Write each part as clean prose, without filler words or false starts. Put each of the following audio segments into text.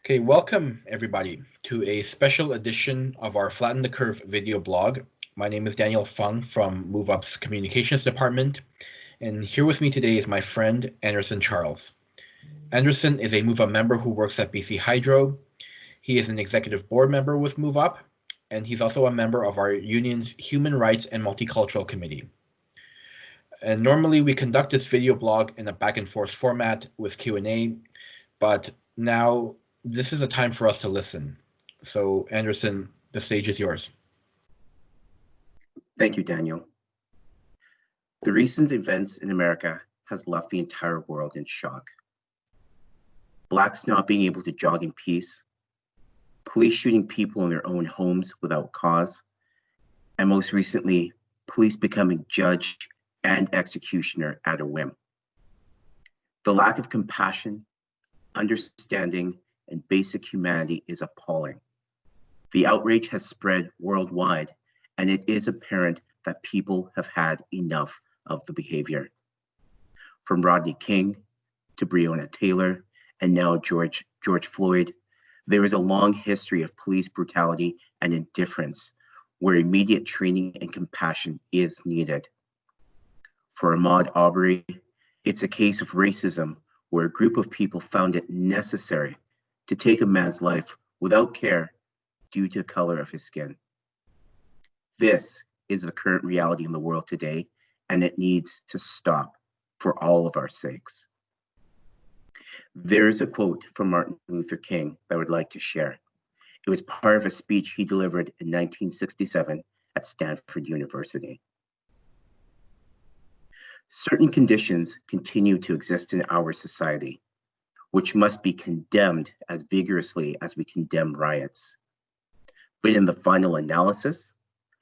Okay, welcome everybody to a special edition of our Flatten the Curve video blog. My name is Daniel Fung from MoveUP's Communications Department, and here with me today is my friend Anderson Charles. Anderson is a MoveUP member who works at BC Hydro. He is an executive board member with MoveUP, and he's also a member of our union's Human Rights and Multicultural Committee. And normally we conduct this video blog in a back and forth format with Q&A, but now this is a time for us to listen. So Anderson, the stage is yours. Thank you, Daniel. The recent events in America has left the entire world in shock. Blacks not being able to jog in peace, police shooting people in their own homes without cause, and most recently, police becoming judge and executioner at a whim. The lack of compassion, understanding, and basic humanity is appalling. The outrage has spread worldwide, and it is apparent that people have had enough of the behavior. From Rodney King to Breonna Taylor, and now George Floyd, there is a long history of police brutality and indifference where immediate training and compassion is needed. For Ahmaud Arbery, it's a case of racism where a group of people found it necessary to take a man's life without care due to the color of his skin. This is the current reality in the world today, and it needs to stop for all of our sakes. There is a quote from Martin Luther King that I would like to share. It was part of a speech he delivered in 1967 at Stanford University. Certain conditions continue to exist in our society, which must be condemned as vigorously as we condemn riots. But in the final analysis,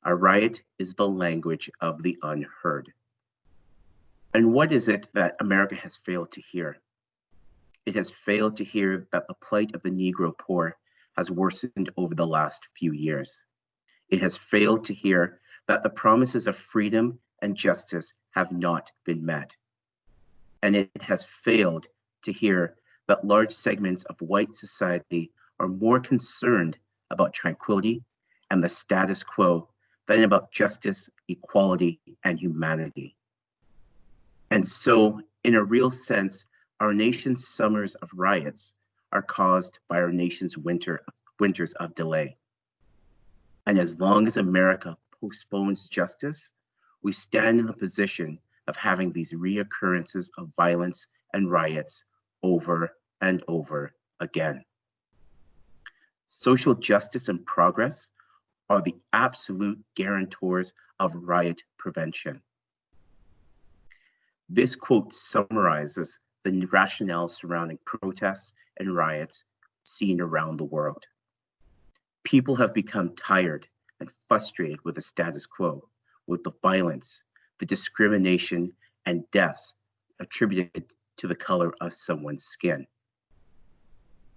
a riot is the language of the unheard. And what is it that America has failed to hear? It has failed to hear that the plight of the Negro poor has worsened over the last few years. It has failed to hear that the promises of freedom and justice have not been met. And it has failed to hear that large segments of white society are more concerned about tranquility and the status quo than about justice, equality, and humanity. And so, in a real sense, our nation's summers of riots are caused by our nation's winters of delay. And as long as America postpones justice, we stand in the position of having these reoccurrences of violence and riots over and over again. Social justice and progress are the absolute guarantors of riot prevention. This quote summarizes the rationale surrounding protests and riots seen around the world. People have become tired and frustrated with the status quo, with the violence, the discrimination, and deaths attributed to the color of someone's skin.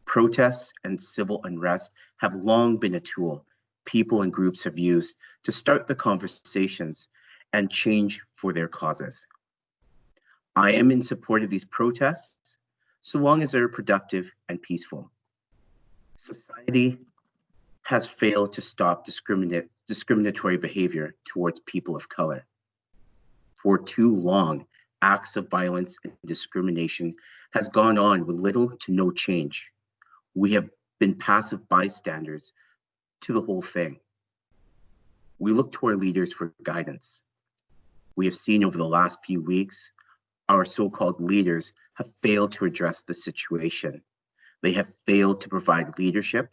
Protests and civil unrest have long been a tool people and groups have used to start the conversations and change for their causes. I am in support of these protests so long as they're productive and peaceful. Society has failed to stop discriminatory behavior towards people of color. For too long, acts of violence and discrimination has gone on with little to no change. We have been passive bystanders to the whole thing. We look to our leaders for guidance. We have seen over the last few weeks, our so-called leaders have failed to address the situation. They have failed to provide leadership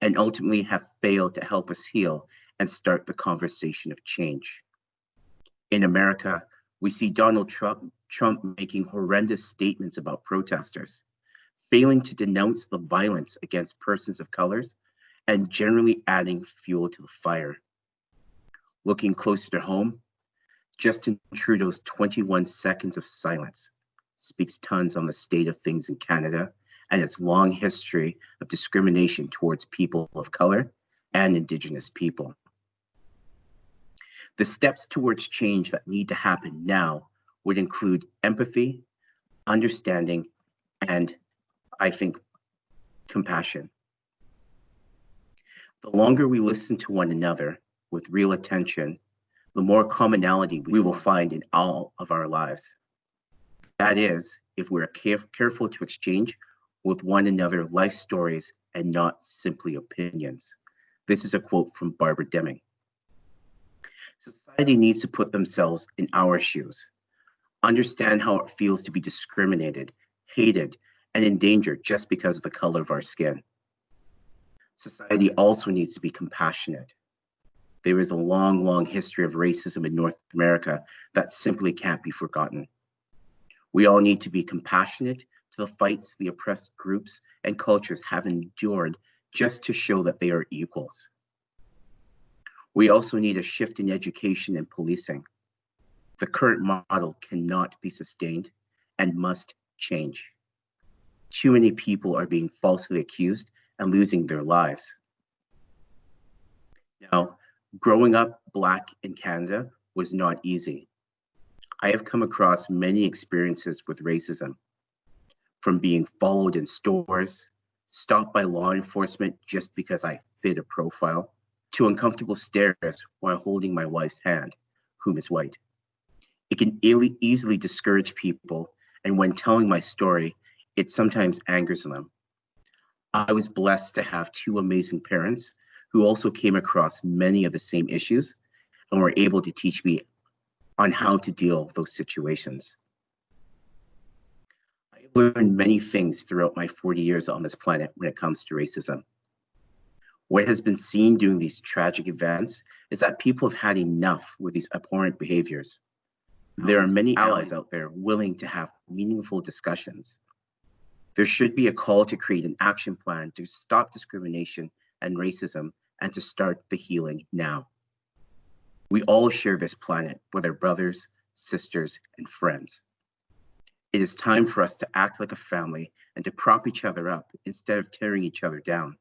and ultimately have failed to help us heal and start the conversation of change. In America, we see Donald Trump making horrendous statements about protesters, failing to denounce the violence against persons of colors, and generally adding fuel to the fire. Looking closer to home, Justin Trudeau's 21 seconds of silence speaks tons on the state of things in Canada and its long history of discrimination towards people of color and Indigenous people. The steps towards change that need to happen now would include empathy, understanding, and I think compassion. The longer we listen to one another with real attention, the more commonality we will find in all of our lives. That is, if we're careful to exchange with one another life stories and not simply opinions. This is a quote from Barbara Deming. Society needs to put themselves in our shoes, understand how it feels to be discriminated, hated, and endangered just because of the color of our skin. Society also needs to be compassionate. There is a long, long history of racism in North America that simply can't be forgotten. We all need to be compassionate to the fights the oppressed groups and cultures have endured just to show that they are equals. We also need a shift in education and policing. The current model cannot be sustained and must change. Too many people are being falsely accused and losing their lives. Now, growing up Black in Canada was not easy. I have come across many experiences with racism, from being followed in stores, stopped by law enforcement just because I fit a profile, to uncomfortable stares while holding my wife's hand, whom is white. It can easily discourage people, and when telling my story, it sometimes angers them. I was blessed to have two amazing parents who also came across many of the same issues and were able to teach me on how to deal with those situations. I have learned many things throughout my 40 years on this planet when it comes to racism. What has been seen during these tragic events is that people have had enough with these abhorrent behaviors. There are many allies out there willing to have meaningful discussions. There should be a call to create an action plan to stop discrimination and racism and to start the healing now. We all share this planet with our brothers, sisters, and friends. It is time for us to act like a family and to prop each other up instead of tearing each other down.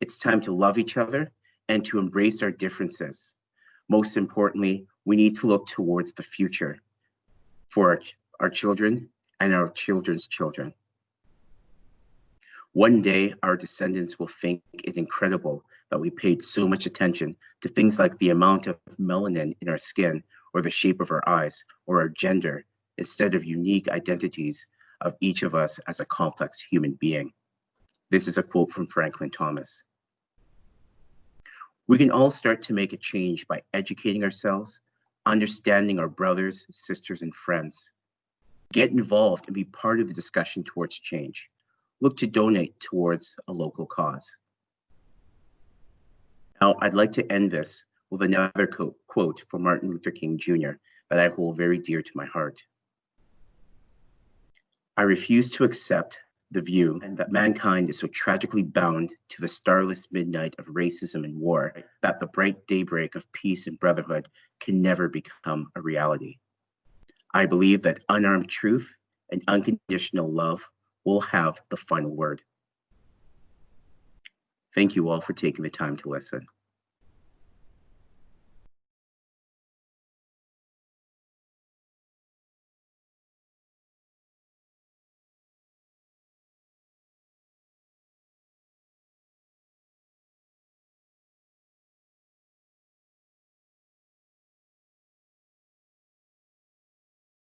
It's time to love each other and to embrace our differences. Most importantly, we need to look towards the future for our children and our children's children. One day, our descendants will think it incredible that we paid so much attention to things like the amount of melanin in our skin, or the shape of our eyes, or our gender, instead of unique identities of each of us as a complex human being. This is a quote from Franklin Thomas. We can all start to make a change by educating ourselves, understanding our brothers, sisters, and friends. Get involved and be part of the discussion towards change. Look to donate towards a local cause. Now, I'd like to end this with another quote from Martin Luther King Jr. that I hold very dear to my heart. I refuse to accept the view that mankind is so tragically bound to the starless midnight of racism and war that the bright daybreak of peace and brotherhood can never become a reality. I believe that unarmed truth and unconditional love will have the final word. Thank you all for taking the time to listen.